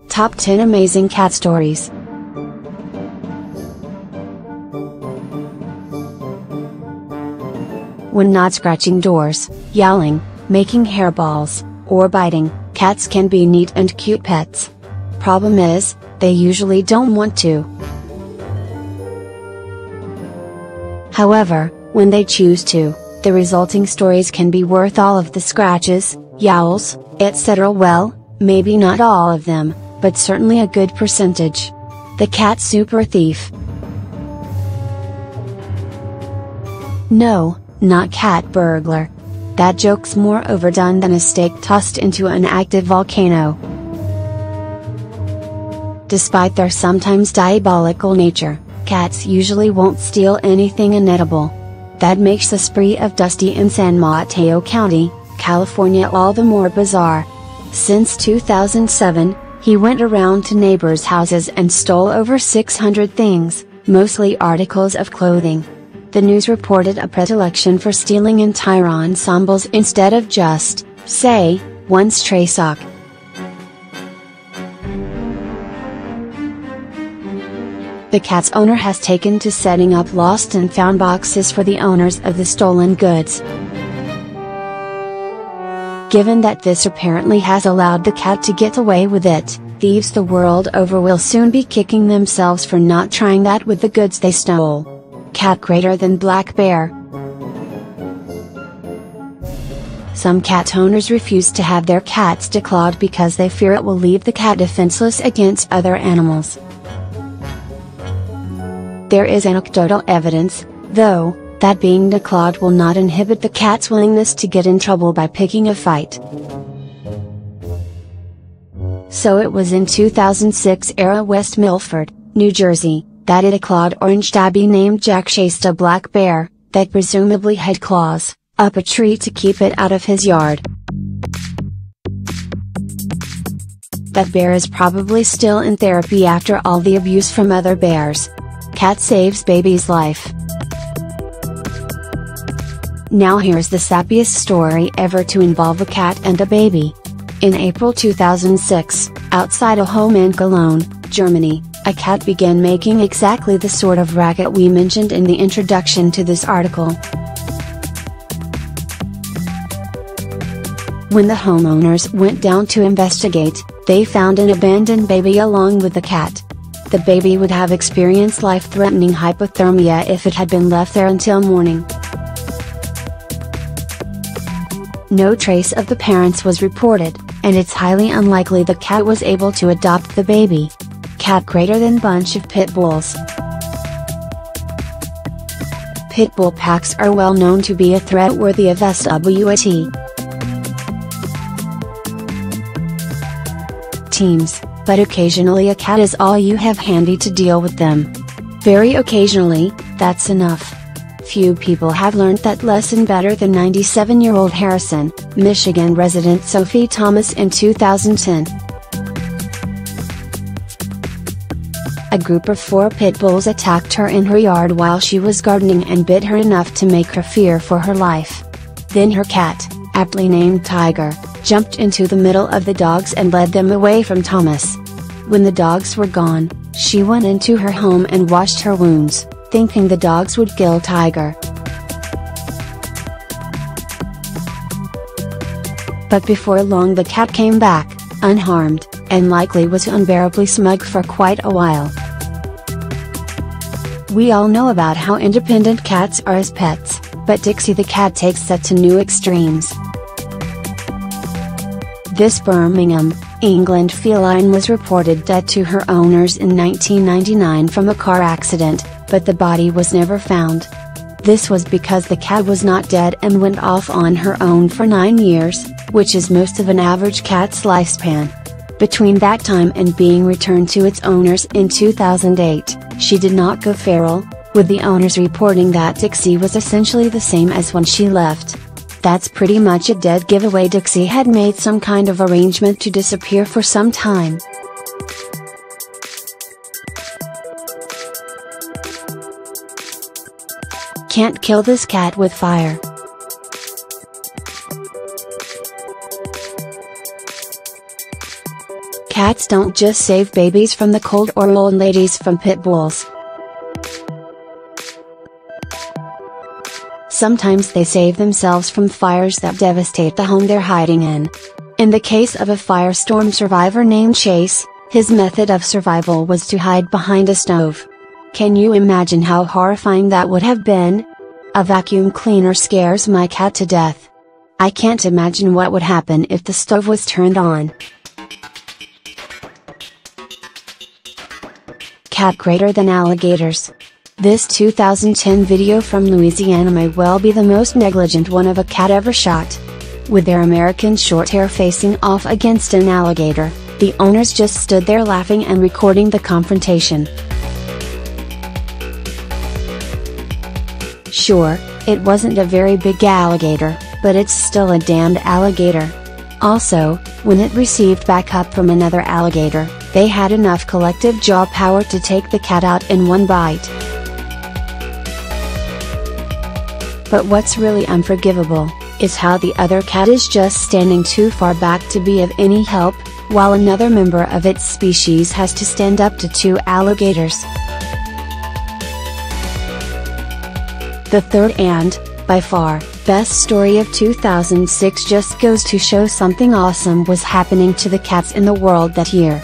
Top 10 Amazing Cat Stories. When not scratching doors, yowling, making hairballs, or biting, cats can be neat and cute pets. Problem is, they usually don't want to. However, when they choose to, the resulting stories can be worth all of the scratches, yowls, etc. Well, maybe not all of them, but certainly a good percentage. The Cat Super Thief. No, not cat burglar. That joke's more overdone than a steak tossed into an active volcano. Despite their sometimes diabolical nature, cats usually won't steal anything inedible. That makes the spree of Dusty in San Mateo County, California all the more bizarre. Since 2007, he went around to neighbors' houses and stole over 600 things, mostly articles of clothing. The news reported a predilection for stealing entire ensembles instead of just, say, one stray sock. The cat's owner has taken to setting up lost and found boxes for the owners of the stolen goods. Given that this apparently has allowed the cat to get away with it, thieves the world over will soon be kicking themselves for not trying that with the goods they stole. Cat greater than black bear. Some cat owners refuse to have their cats declawed because they fear it will leave the cat defenseless against other animals. There is anecdotal evidence, though, that being declawed will not inhibit the cat's willingness to get in trouble by picking a fight. So it was in 2006 era West Milford, New Jersey, that a declawed orange tabby named Jack chased a black bear, that presumably had claws, up a tree to keep it out of his yard. That bear is probably still in therapy after all the abuse from other bears. Cat saves baby's life. Now here's the sappiest story ever to involve a cat and a baby. In April 2006, outside a home in Cologne, Germany, a cat began making exactly the sort of racket we mentioned in the introduction to this article. When the homeowners went down to investigate, they found an abandoned baby along with the cat. The baby would have experienced life-threatening hypothermia if it had been left there until morning. No trace of the parents was reported, and it's highly unlikely the cat was able to adopt the baby. Cat greater than bunch of Pitbulls. Pitbull packs are well known to be a threat worthy of SWAT teams, but occasionally a cat is all you have handy to deal with them. Very occasionally, that's enough. Few people have learned that lesson better than 97-year-old Harrison, Michigan resident Sophie Thomas in 2010. A group of 4 pit bulls attacked her in her yard while she was gardening and bit her enough to make her fear for her life. Then her cat, aptly named Tiger, jumped into the middle of the dogs and led them away from Thomas. When the dogs were gone, she went into her home and washed her wounds, thinking the dogs would kill Tiger. But before long the cat came back, unharmed, and likely was unbearably smug for quite a while. We all know about how independent cats are as pets, but Dixie the cat takes that to new extremes. This Birmingham, England feline was reported dead to her owners in 1999 from a car accident, but the body was never found. This was because the cat was not dead and went off on her own for 9 years, which is most of an average cat's lifespan. Between that time and being returned to its owners in 2008, she did not go feral, with the owners reporting that Dixie was essentially the same as when she left. That's pretty much a dead giveaway. Dixie had made some kind of arrangement to disappear for some time. can't kill this cat with fire. Cats don't just save babies from the cold or old ladies from Pitbulls. Sometimes they save themselves from fires that devastate the home they're hiding in. In the case of a firestorm survivor named Chase, his method of survival was to hide behind a stove. Can you imagine how horrifying that would have been? A vacuum cleaner scares my cat to death. I can't imagine what would happen if the stove was turned on. Cat greater than alligators. This 2010 video from Louisiana may well be the most negligent one of a cat ever shot. With their American short hair facing off against an alligator, the owners just stood there laughing and recording the confrontation. Sure, it wasn't a very big alligator, but it's still a damned alligator. Also, when it received backup from another alligator, they had enough collective jaw power to take the cat out in one bite. But what's really unforgivable is how the other cat is just standing too far back to be of any help, while another member of its species has to stand up to two alligators. The third and, by far, best story of 2006 just goes to show something awesome was happening to the cats in the world that year.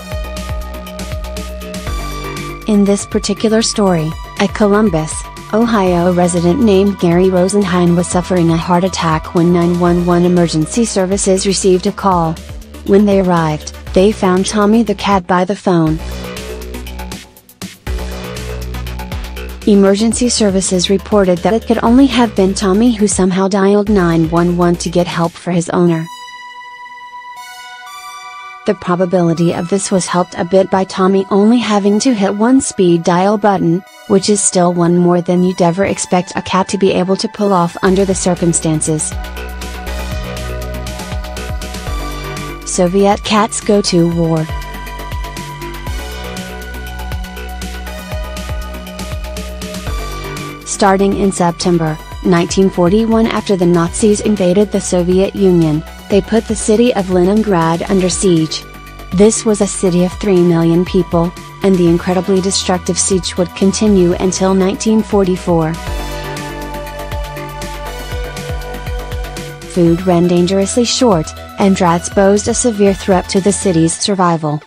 In this particular story, a Columbus, Ohio resident named Gary Rosenheim was suffering a heart attack when 911 emergency services received a call. When they arrived, they found Tommy the cat by the phone. Emergency services reported that it could only have been Tommy who somehow dialed 911 to get help for his owner. The probability of this was helped a bit by Tommy only having to hit one speed dial button, which is still one more than you'd ever expect a cat to be able to pull off under the circumstances. Soviet cats go to war. Starting in September 1941, after the Nazis invaded the Soviet Union, they put the city of Leningrad under siege. This was a city of 3 million people, and the incredibly destructive siege would continue until 1944. Food ran dangerously short, and rats posed a severe threat to the city's survival.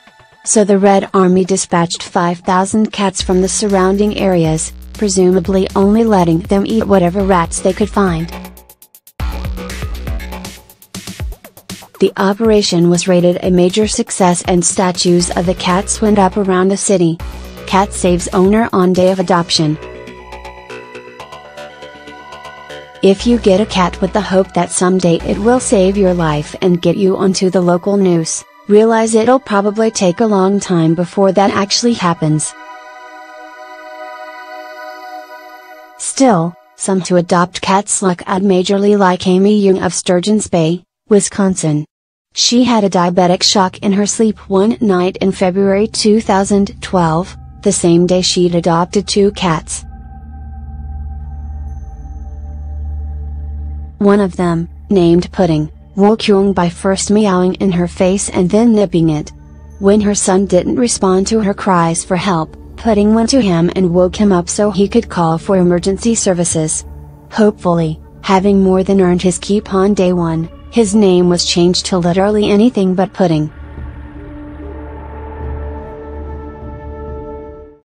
So the Red Army dispatched 5,000 cats from the surrounding areas, presumably only letting them eat whatever rats they could find. The operation was rated a major success and statues of the cats went up around the city. Cat saves owner on day of adoption. If you get a cat with the hope that someday it will save your life and get you onto the local news, realize it'll probably take a long time before that actually happens. Still, some to adopt cats luck out majorly, like Amy Young of Sturgeons Bay, Wisconsin. She had a diabetic shock in her sleep one night in February 2012, the same day she'd adopted 2 cats. One of them, named Pudding, woke Young by first meowing in her face and then nipping it. When her son didn't respond to her cries for help, Pudding went to him and woke him up so he could call for emergency services. Hopefully, having more than earned his keep on day 1, his name was changed to literally anything but Pudding.